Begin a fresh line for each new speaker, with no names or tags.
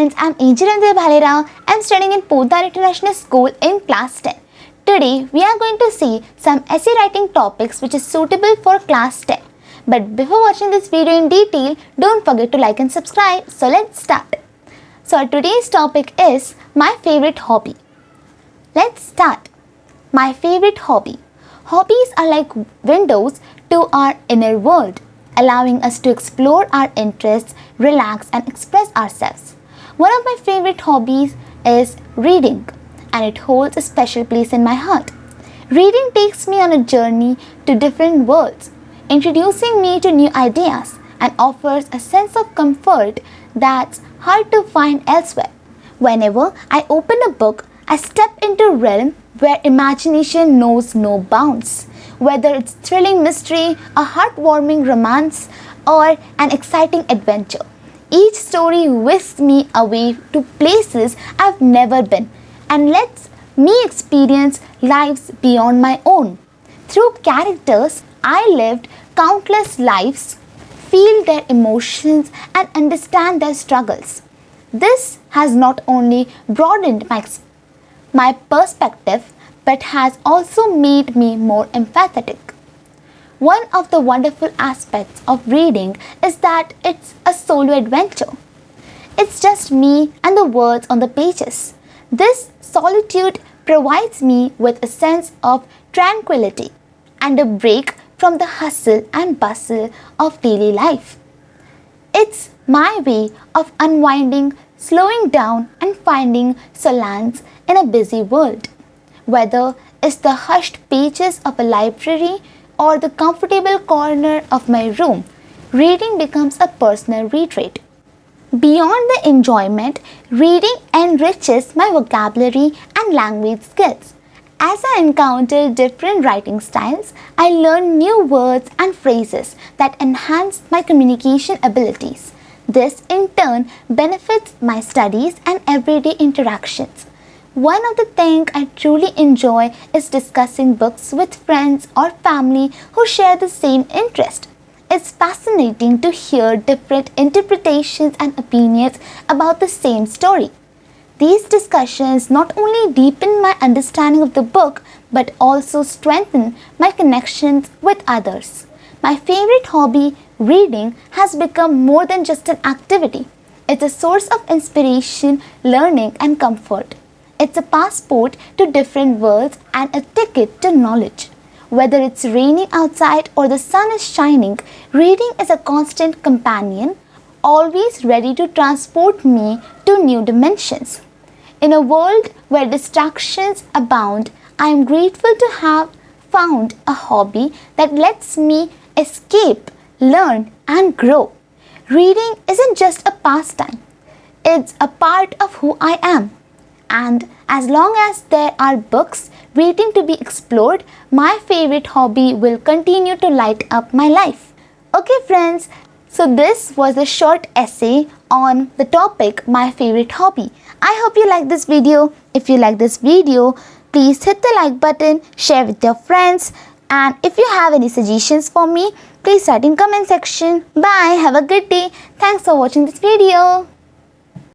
friends, I'm Bhalerao. I'm studying in Podar International School in class 10. Today, we are going to see some essay writing topics which is suitable for class 10. But before watching this video in detail, don't forget to like and subscribe. So let's start. So today's topic is my favorite hobby. Let's start. My favorite hobby. Hobbies are like windows to our inner world, allowing us to explore our interests, relax and express ourselves. One of my favorite hobbies is reading, and it holds a special place in my heart. Reading takes me on a journey to different worlds, introducing me to new ideas and offers a sense of comfort that's hard to find elsewhere. Whenever I open a book, I step into a realm where imagination knows no bounds. Whether it's thrilling mystery, a heartwarming romance, or an exciting adventure, each story whisks me away to places I've never been and lets me experience lives beyond my own. Through characters, I lived countless lives, feel their emotions, and understand their struggles. This has not only broadened my perspective, but has also made me more empathetic. One of the wonderful aspects of reading is that it's a solo adventure. It's just me and the words on the pages. This solitude provides me with a sense of tranquility and a break from the hustle and bustle of daily life. It's my way of unwinding, slowing down, and finding solace in a busy world. Whether it's the hushed pages of a library or the comfortable corner of my room, reading becomes a personal retreat. Beyond the enjoyment, reading enriches my vocabulary and language skills. As I encounter different writing styles, I learn new words and phrases that enhance my communication abilities. This in turn benefits my studies and everyday interactions. One of the things I truly enjoy is discussing books with friends or family who share the same interest. It's fascinating to hear different interpretations and opinions about the same story. These discussions not only deepen my understanding of the book but also strengthen my connections with others. My favorite hobby, reading, has become more than just an activity. It's a source of inspiration, learning, and comfort. It's a passport to different worlds and a ticket to knowledge. Whether it's raining outside or the sun is shining, reading is a constant companion, always ready to transport me to new dimensions. In a world where distractions abound, I am grateful to have found a hobby that lets me escape, learn, and grow. Reading isn't just a pastime, it's a part of who I am. And as long as there are books waiting to be explored, my favorite hobby will continue to light up my life. Okay friends, so this was a short essay on the topic my favorite hobby. I hope you like this video. If you like this video, please hit the like button, share with your friends, and if you have any suggestions for me, please write in comment section. Bye, have a good day. Thanks for watching this video.